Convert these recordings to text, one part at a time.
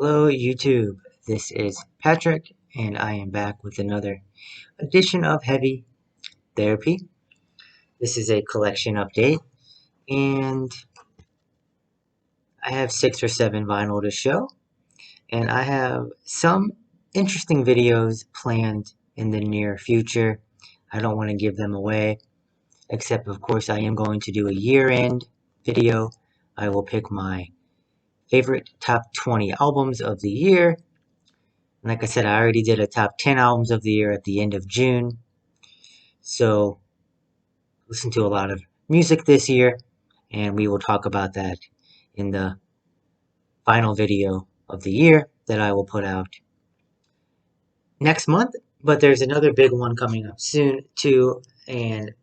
Hello YouTube, this is Patrick and I am back with another edition of Heavy Therapy. This is a collection update and I have 6 or 7 vinyl to show and I have some interesting videos planned in the near future. I don't want to give them away, except of course I am going to do a year-end video. I will pick my favorite top 20 albums of the year. Like I said, I already did a top 10 albums of the year at the end of June. So, listen to a lot of music this year, and we will talk about that in the final video of the year that I will put out next month. But there's another big one coming up soon, too, and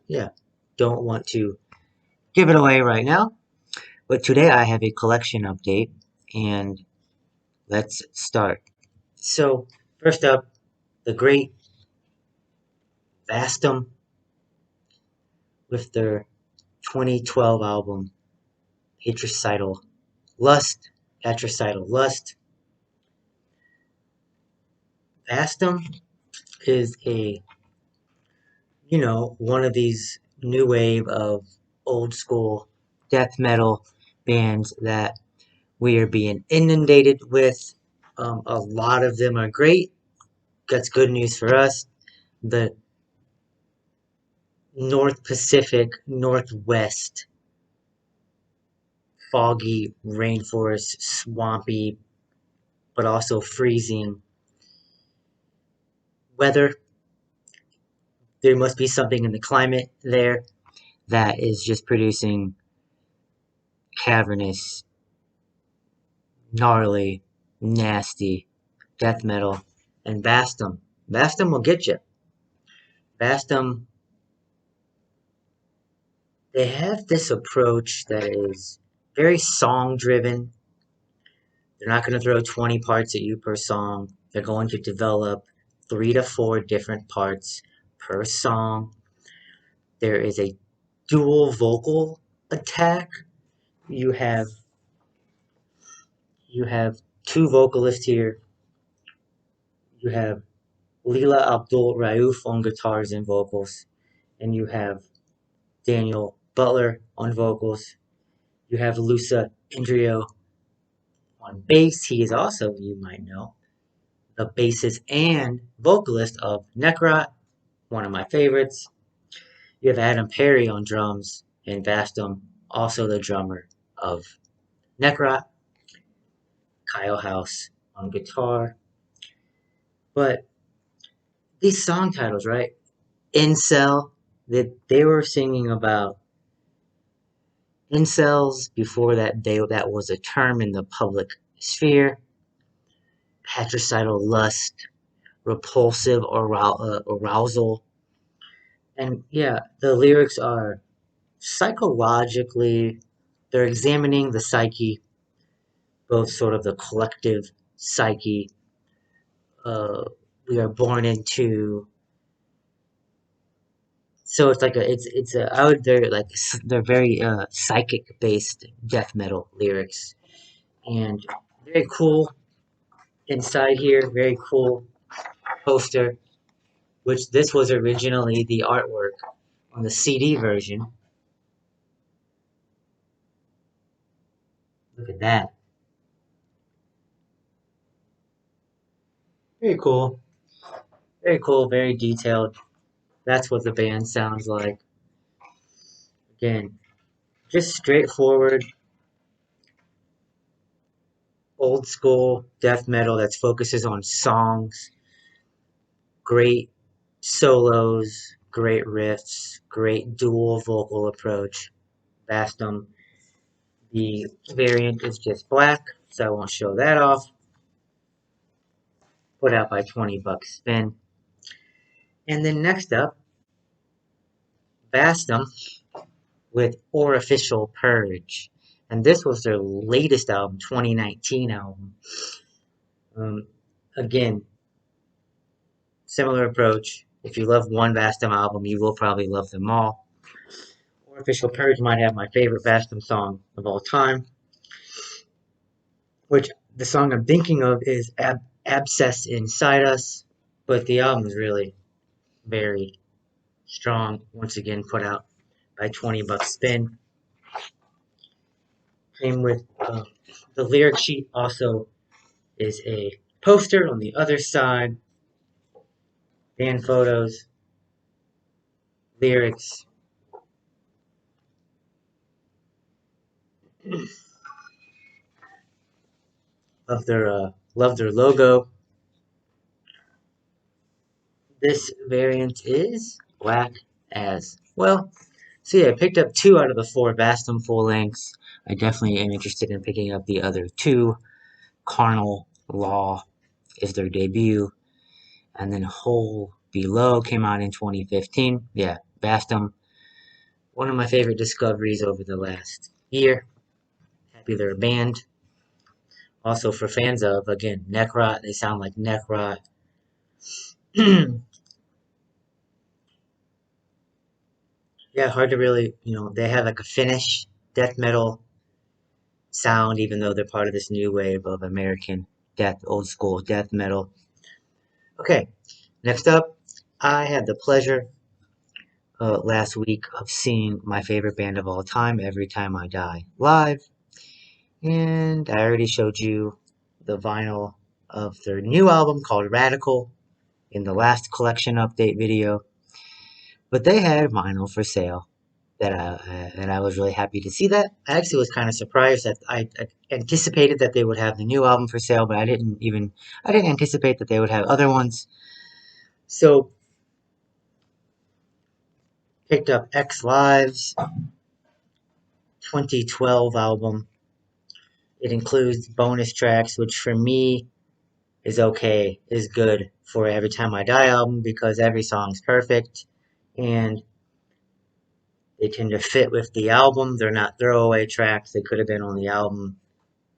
yeah, don't want to give it away right now. But today I have a collection update, and let's start. So, first up, the Great Fastum with their 2012 album, Patricidal Lust. Patricidal Lust. Fastum is one of these new wave of old school death metal bands that we are being inundated with. A lot of them are great. That's good news for us. The North Pacific Northwest, foggy rainforest, swampy, but also freezing weather. There must be something in the climate there that is just producing cavernous, gnarly, nasty death metal. And Fastum. Fastum will get you. Fastum, they have this approach that is very song driven. They're not going to throw 20 parts at you per song. They're going to develop 3 to 4 different parts per song. There is a dual vocal attack. You have 2 vocalists here. You have Leela Abdul Rauf on guitars and vocals, and you have Daniel Butler on vocals. You have Lusa Indrio on bass. He is also, you might know, the bassist and vocalist of Necrot, one of my favorites. You have Adam Perry on drums, and Vastum, also the drummer of Necrot. Kyle House on guitar. But these song titles, right? Incel, that they were singing about incels before that was a term in the public sphere. Patricidal lust, repulsive arousal, and yeah, the lyrics are psychologically. They're examining the psyche, both sort of the collective psyche. Uh, we are born into. So it's like it's a I would they're very psychic based death metal lyrics and very cool inside here, very cool poster, which this was originally the artwork on the CD version. Look at that. Very cool. Very cool, very detailed. That's what the band sounds like. Again, just straightforward, old school death metal that focuses on songs, great solos, great riffs, great dual vocal approach. Vastum. The variant is just black, so I won't show that off. Put out by 20 bucks spin. And then next up, Vastum with Orificial Purge. And this was their latest album, 2019 album. Um, Again, similar approach. If you love one Vastum album, you will probably love them all. Orificial Purge might have my favorite Vastum song of all time. which the song I'm thinking of is Abscess Inside Us, but the album is really very strong. Once again, put out by 20 Bucks Spin. Came with the lyric sheet, also is a poster on the other side, band photos, lyrics. Love their logo. This variant is black as well. So yeah, I picked up 2 out of the 4 Vastum full lengths. I definitely am interested in picking up the other 2. Carnal Law is their debut, and then Hole Below came out in 2015. Yeah, Vastum, one of my favorite discoveries over the last year. Happy they're a band. Also for fans of, again, Necrot, they sound like Necrot. Yeah, hard to really, they have like a Finnish death metal sound, even though they're part of this new wave of American old school death metal. Okay, next up, I had the pleasure last week of seeing my favorite band of all time, Every Time I Die, live. And I already showed you the vinyl of their new album called Radical in the last collection update video. But they had vinyl for sale and I was really happy to see that. I actually was kind of surprised that I anticipated that they would have the new album for sale, but I didn't anticipate that they would have other ones. So picked up X Live's 2012 album. It includes bonus tracks, which for me is good for Every Time I Die album because every song's perfect and they tend to fit with the album. They're not throwaway tracks. They could have been on the album,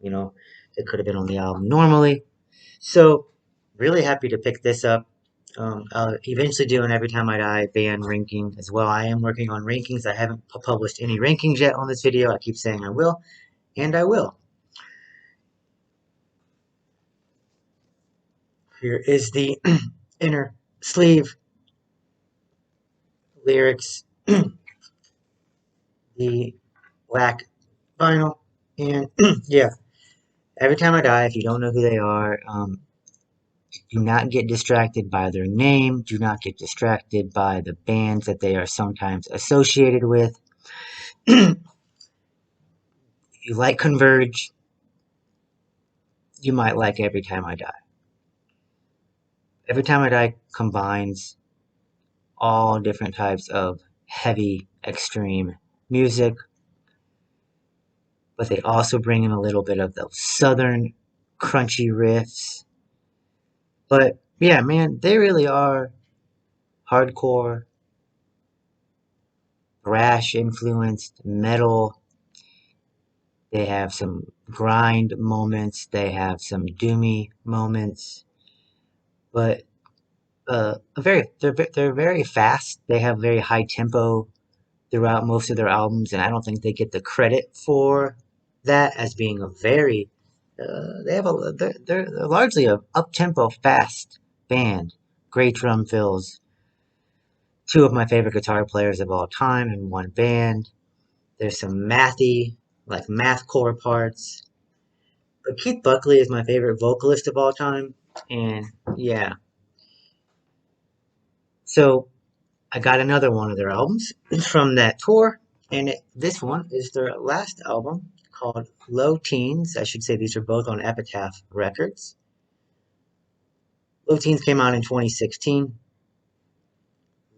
you know, they could have been on the album normally. So, really happy to pick this up. I'll eventually do an Every Time I Die band ranking as well. I am working on rankings. I haven't published any rankings yet on this video. I keep saying I will, and I will. Here is the inner sleeve lyrics, the black vinyl, and yeah, Every Time I Die, if you don't know who they are, do not get distracted by their name. Do not get distracted by the bands that they are sometimes associated with. If you like Converge, you might like Every Time I Die. Every Time I Die combines all different types of heavy, extreme music, but they also bring in a little bit of those southern, crunchy riffs. But yeah, man, they really are hardcore, thrash influenced metal. They have some grind moments, they have some doomy moments, but they're very fast. They have very high tempo throughout most of their albums, and I don't think they get the credit for that as being a very they're largely a up tempo fast band. Great drum fills. 2 of my favorite guitar players of all time in one band. There's some mathcore parts. But Keith Buckley is my favorite vocalist of all time, and yeah. So I got another one of their albums from that tour, and this one is their last album called Low Teens. I should say these are both on Epitaph Records. Low Teens came out in 2016.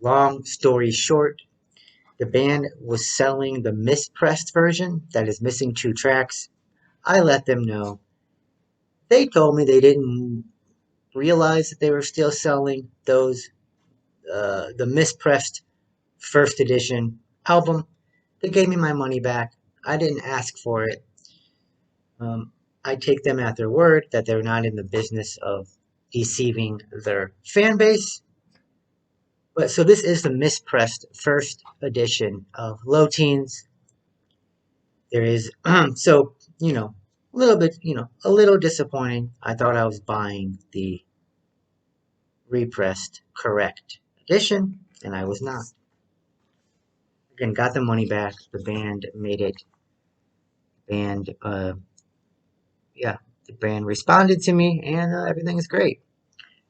Long story short, the band was selling the mispressed version that is missing 2 tracks. I let them know. They told me they didn't realize that they were still selling the mispressed first edition album. They gave me my money back. I didn't ask for it. I take them at their word that they're not in the business of deceiving their fan base. But so this is the mispressed first edition of Low Teens. There is so A little bit, a little disappointing. I thought I was buying the repressed correct edition, and I was not. Again, got the money back. The band made it, and yeah, the band responded to me, and everything is great.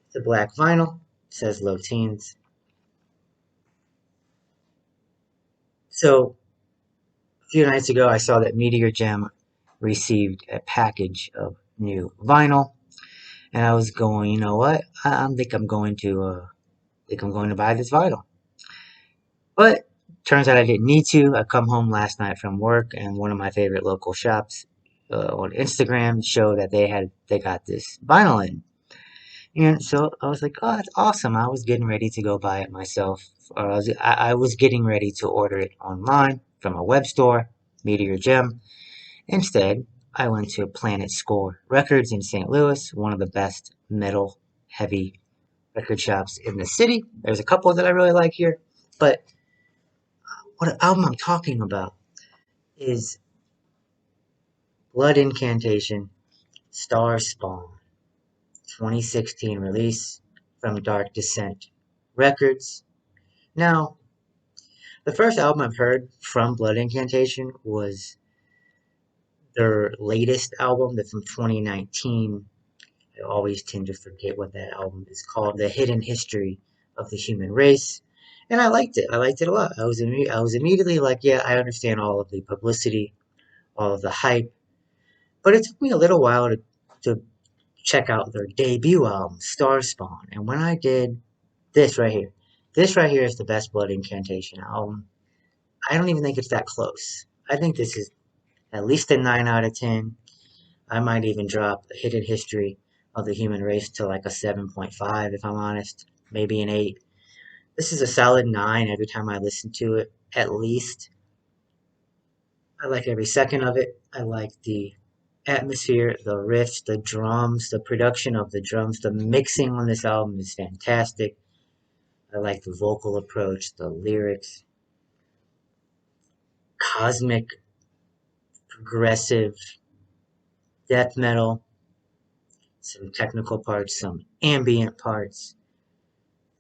It's a black vinyl, says low teens. So a few nights ago, I saw that Meteor Gem received a package of new vinyl, and I was going, you know what? I think I'm going to buy this vinyl. But turns out I didn't need to. I come home last night from work, and one of my favorite local shops on Instagram showed that they got this vinyl in. And so I was like, oh, that's awesome. I was getting ready to go buy it myself. Or I was getting ready to order it online from a web store, Meteor Gem. Instead, I went to Planet Score Records in St. Louis, one of the best metal heavy record shops in the city. There's a couple that I really like here, but what album I'm talking about is Blood Incantation, Star Spawn, 2016 release from Dark Descent Records. Now, the first album I've heard from Blood Incantation was their latest album that's from 2019. I always tend to forget what that album is called, The Hidden History of the Human Race. And I liked it. I liked it a lot. I was immediately like, yeah, I understand all of the publicity, all of the hype. But it took me a little while to check out their debut album, Starspawn. And when I did, this right here is the best Blood Incantation album. I don't even think it's that close. I think this is at least a 9 out of 10. I might even drop a Hidden History of the Human Race to like a 7.5 if I'm honest, maybe an 8. This is a solid 9 every time I listen to it, at least. I like every second of it. I like the atmosphere, the riffs, the drums, the production of the drums, the mixing on this album is fantastic. I like the vocal approach, the lyrics, cosmic, progressive, death metal, some technical parts, some ambient parts.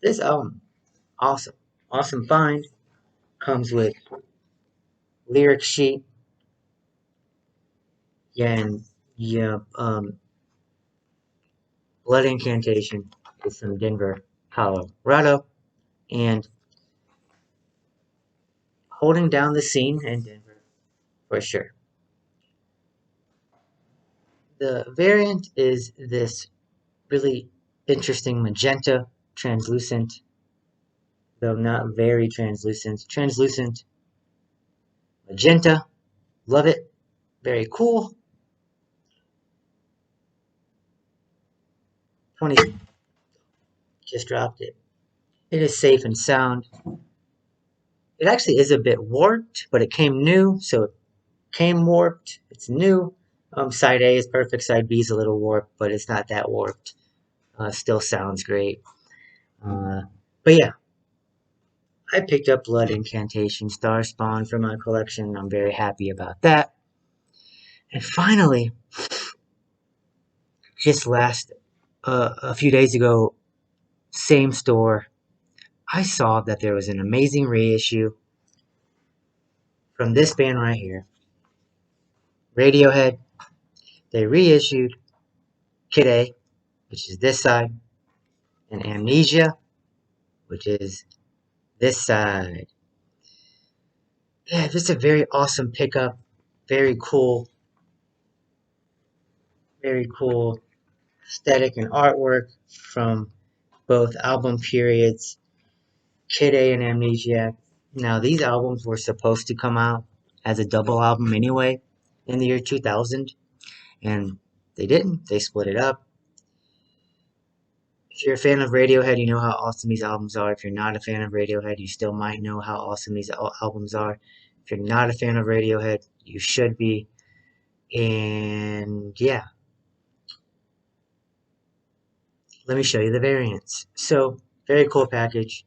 This album, awesome. Awesome find. Comes with lyric sheet. Yeah, and yeah, Blood Incantation is from Denver, Colorado, and holding down the scene in Denver for sure. The variant is this really interesting magenta, translucent, though not very translucent magenta. Love it. Very cool. 20 just dropped it. It is safe and sound. It actually is a bit warped, but it came new, so it came warped. It's new. Side A is perfect. Side B is a little warped, but it's not that warped. Still sounds great. Uh, but yeah, I picked up Blood Incantation Star Spawn for my collection. I'm very happy about that. And finally, just a few days ago, same store, I saw that there was an amazing reissue from this band right here, Radiohead. They reissued Kid A, which is this side, and Amnesia, which is this side. Yeah, just a very awesome pickup. Very cool, very cool aesthetic and artwork from both album periods, Kid A and Amnesia. Now, these albums were supposed to come out as a double album anyway in the year 2000, and they didn't. They split it up. If you're a fan of Radiohead, you know how awesome these albums are. If you're not a fan of Radiohead, you still might know how awesome these albums are. If you're not a fan of Radiohead, you should be. And yeah, let me show you the variants. So, very cool package.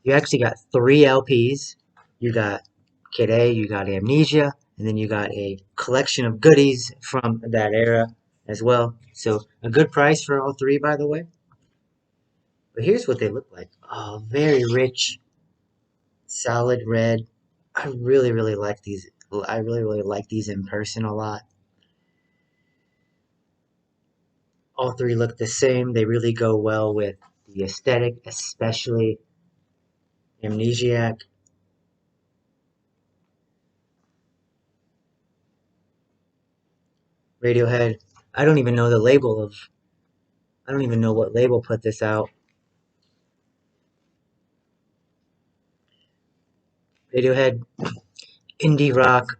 You actually got 3 LPs. You got Kid A, you got Amnesia, And then you got a collection of goodies from that era as well. So a good price for all three, by the way. But here's what they look like. Oh, very rich, solid red. I really, really like these. I really, really like these in person a lot. All three look the same. They really go well with the aesthetic, especially Amnesiac. Radiohead. I don't even know the label of. I don't even know what label put this out. Radiohead, indie rock,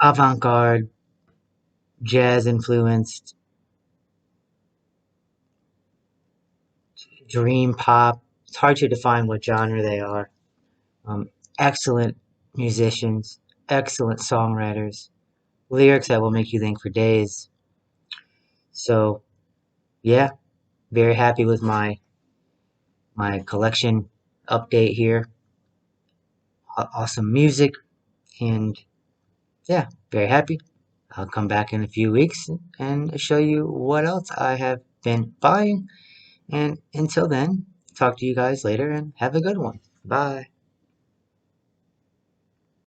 avant-garde, jazz influenced, dream pop. It's hard to define what genre they are. Um, Excellent musicians, excellent songwriters, lyrics that will make you think for days. So yeah, very happy with my collection update here. Awesome music, and yeah, very happy. I'll come back in a few weeks and show you what else I have been buying. And until then, talk to you guys later and have a good one. Bye.